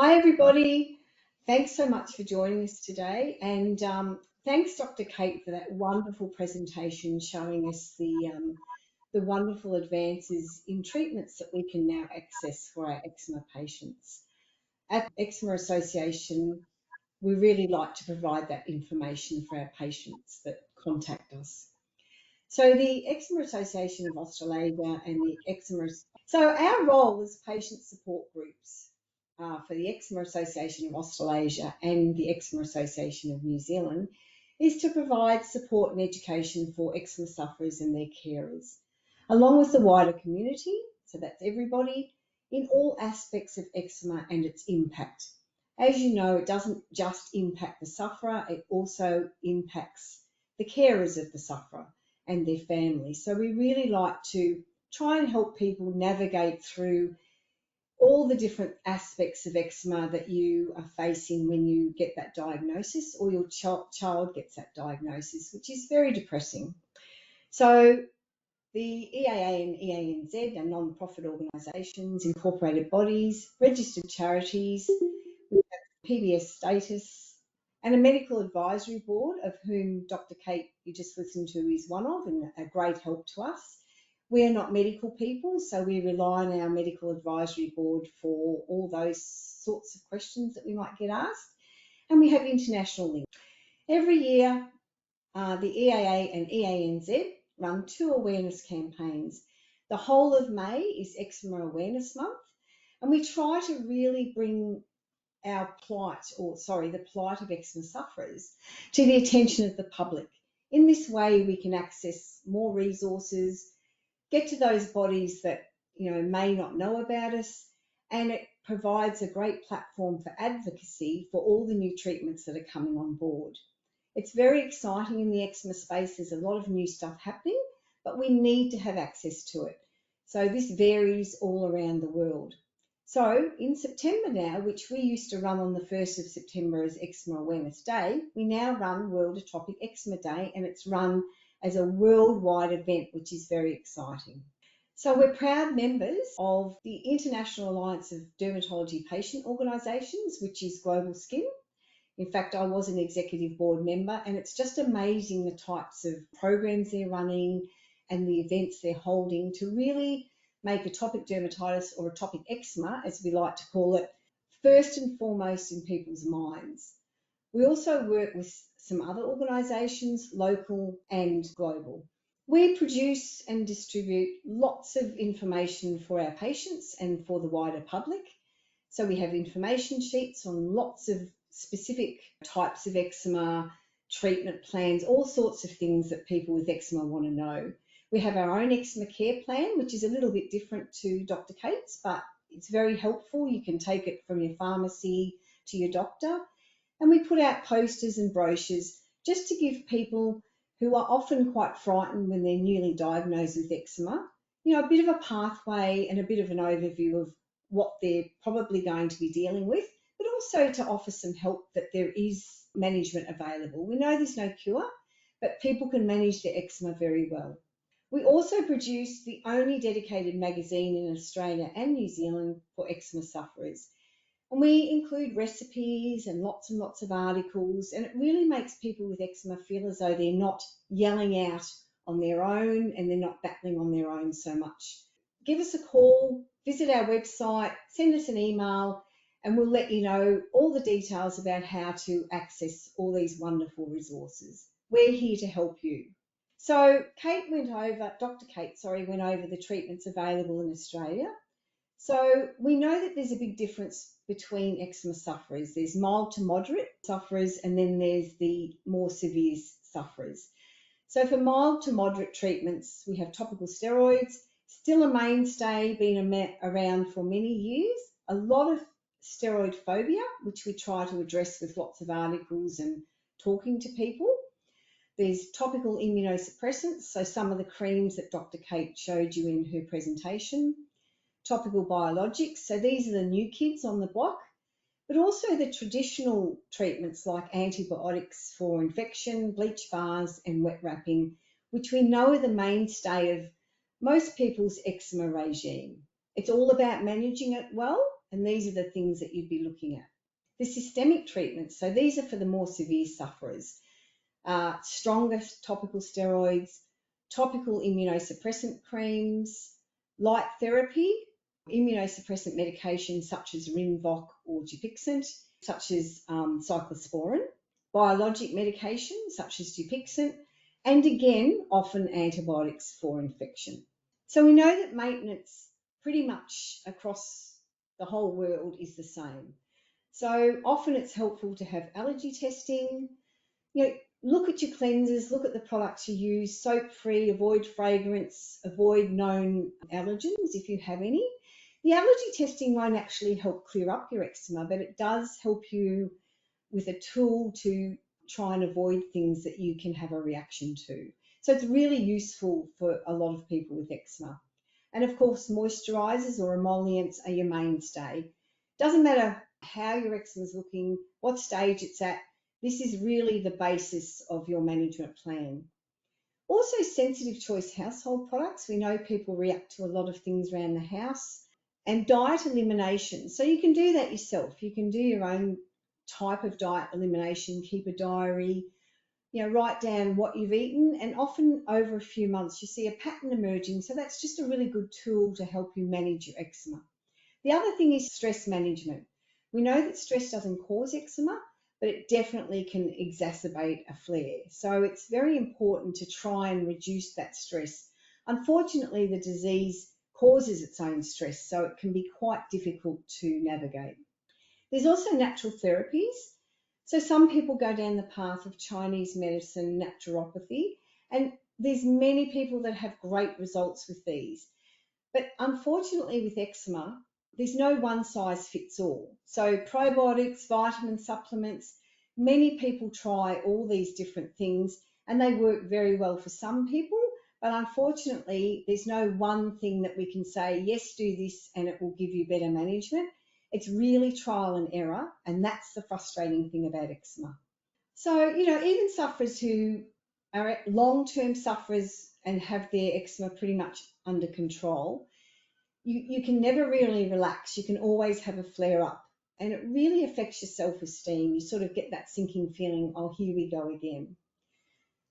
Hi, everybody. Thanks so much for joining us today. And thanks, Dr. Kate, for that wonderful presentation showing us the wonderful advances in treatments that we can now access for our eczema patients. At Eczema Association, we really like to provide that information for our patients that contact us. So the Eczema Association of Australasia and the Eczema... So our role as patient support groups for the Eczema Association of Australasia and the Eczema Association of New Zealand is to provide support and education for eczema sufferers and their carers, along with the wider community, so that's everybody, in all aspects of eczema and its impact. As you know, it doesn't just impact the sufferer, it also impacts the carers of the sufferer and their families. So we really like to try and help people navigate through all the different aspects of eczema that you are facing when you get that diagnosis or your child gets that diagnosis, which is very depressing. So the EAA and EANZ are non-profit organisations, incorporated bodies, registered charities, with PBS status, and a medical advisory board, of whom Dr. Kate, you just listened to, is one of, and a great help to us. We are not medical people, so we rely on our medical advisory board for all those sorts of questions that we might get asked. And we have international links. Every year, the EAA and EANZ run 2 awareness campaigns. The whole of May is Eczema Awareness Month, and we try to really bring our plight, the plight of eczema sufferers, to the attention of the public. In this way, we can access more resources, get to those bodies that may not know about us, and it provides a great platform for advocacy for all the new treatments that are coming on board. It's very exciting in the eczema space. There's a lot of new stuff happening, but we need to have access to it. So this varies all around the world. So in September now, which we used to run on the 1st of September as Eczema Awareness Day, we now run World Atopic Eczema Day, and it's run as a worldwide event, which is very exciting. So we're proud members of the International Alliance of Dermatology Patient Organisations, which is Global Skin. In fact, I was an executive board member, and it's just amazing the types of programs they're running and the events they're holding to really make atopic dermatitis, or atopic eczema, as we like to call it, first and foremost in people's minds. We also work with some other organisations, local and global. We produce and distribute lots of information for our patients and for the wider public. So we have information sheets on lots of specific types of eczema, treatment plans, all sorts of things that people with eczema want to know. We have our own eczema care plan, which is a little bit different to Dr. Kate's, but it's very helpful. You can take it from your pharmacy to your doctor. And we put out posters and brochures just to give people who are often quite frightened when they're newly diagnosed with eczema, a bit of a pathway and a bit of an overview of what they're probably going to be dealing with, but also to offer some help that there is management available. We know there's no cure, but people can manage their eczema very well. We also produce the only dedicated magazine in Australia and New Zealand for eczema sufferers. And we include recipes and lots of articles, and it really makes people with eczema feel as though they're not yelling out on their own and they're not battling on their own so much. Give us a call, visit our website, send us an email, and we'll let you know all the details about how to access all these wonderful resources. We're here to help you. So Dr. Kate went over the treatments available in Australia. So we know that there's a big difference between eczema sufferers. There's mild to moderate sufferers, and then there's the more severe sufferers. So for mild to moderate treatments, we have topical steroids, still a mainstay, been around for many years. A lot of steroid phobia, which we try to address with lots of articles and talking to people. There's topical immunosuppressants, so some of the creams that Dr. Kate showed you in her presentation. Topical biologics, so these are the new kids on the block, but also the traditional treatments like antibiotics for infection, bleach bars and wet wrapping, which we know are the mainstay of most people's eczema regime. It's all about managing it well And these are the things that you'd be looking at. The systemic treatments, so these are for the more severe sufferers. Stronger topical steroids, topical immunosuppressant creams, light therapy, immunosuppressant medications such as Rinvoq or Dupixent, such as cyclosporin, biologic medications such as Dupixent, and again, often antibiotics for infection. So we know that maintenance pretty much across the whole world is the same. So often it's helpful to have allergy testing. Look at your cleansers, look at the products you use, soap-free, avoid fragrance, avoid known allergens if you have any. The allergy testing won't actually help clear up your eczema, but it does help you with a tool to try and avoid things that you can have a reaction to. So it's really useful for a lot of people with eczema. And of course, moisturizers or emollients are your mainstay. Doesn't matter how your eczema is looking, what stage it's at, this is really the basis of your management plan. Also, sensitive choice household products. We know people react to a lot of things around the house. And diet elimination. So you can do that yourself. You can do your own type of diet elimination, keep a diary, write down what you've eaten, and often over a few months you see a pattern emerging. So that's just a really good tool to help you manage your eczema. The other thing is stress management. We know that stress doesn't cause eczema, but it definitely can exacerbate a flare. So it's very important to try and reduce that stress. Unfortunately, the disease causes its own stress, so it can be quite difficult to navigate. There's also natural therapies. So some people go down the path of Chinese medicine, naturopathy, and there's many people that have great results with these. But unfortunately with eczema, there's no one size fits all. So probiotics, vitamin supplements, many people try all these different things and they work very well for some people, but unfortunately there's no one thing that we can say, yes, do this and it will give you better management. It's really trial and error, and that's the frustrating thing about eczema. So, even sufferers who are long-term sufferers and have their eczema pretty much under control, you can never really relax. You can always have a flare up, and it really affects your self-esteem. You sort of get that sinking feeling, oh, here we go again.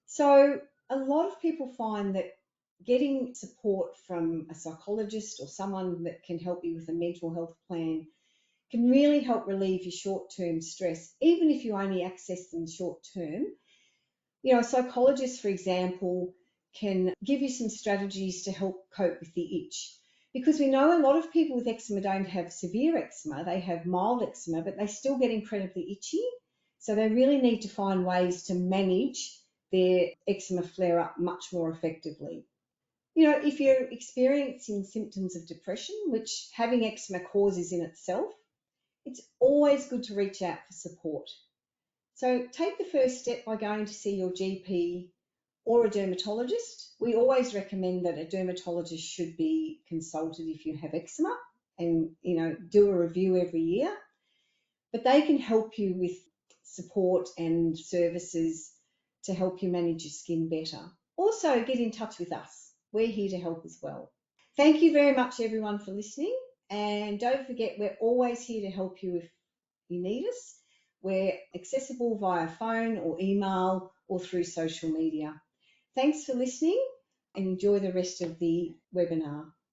So a lot of people find that getting support from a psychologist or someone that can help you with a mental health plan can really help relieve your short-term stress, even if you only access them short-term. A psychologist, for example, can give you some strategies to help cope with the itch. Because we know a lot of people with eczema don't have severe eczema, they have mild eczema, but they still get incredibly itchy. So they really need to find ways to manage their eczema flare-up much more effectively. If you're experiencing symptoms of depression, which having eczema causes in itself, it's always good to reach out for support. So take the first step by going to see your GP or a dermatologist. We always recommend that a dermatologist should be consulted if you have eczema and, do a review every year. But they can help you with support and services to help you manage your skin better. Also, get in touch with us. We're here to help as well. Thank you very much, everyone, for listening. And don't forget, we're always here to help you if you need us. We're accessible via phone or email or through social media. Thanks for listening and enjoy the rest of the webinar.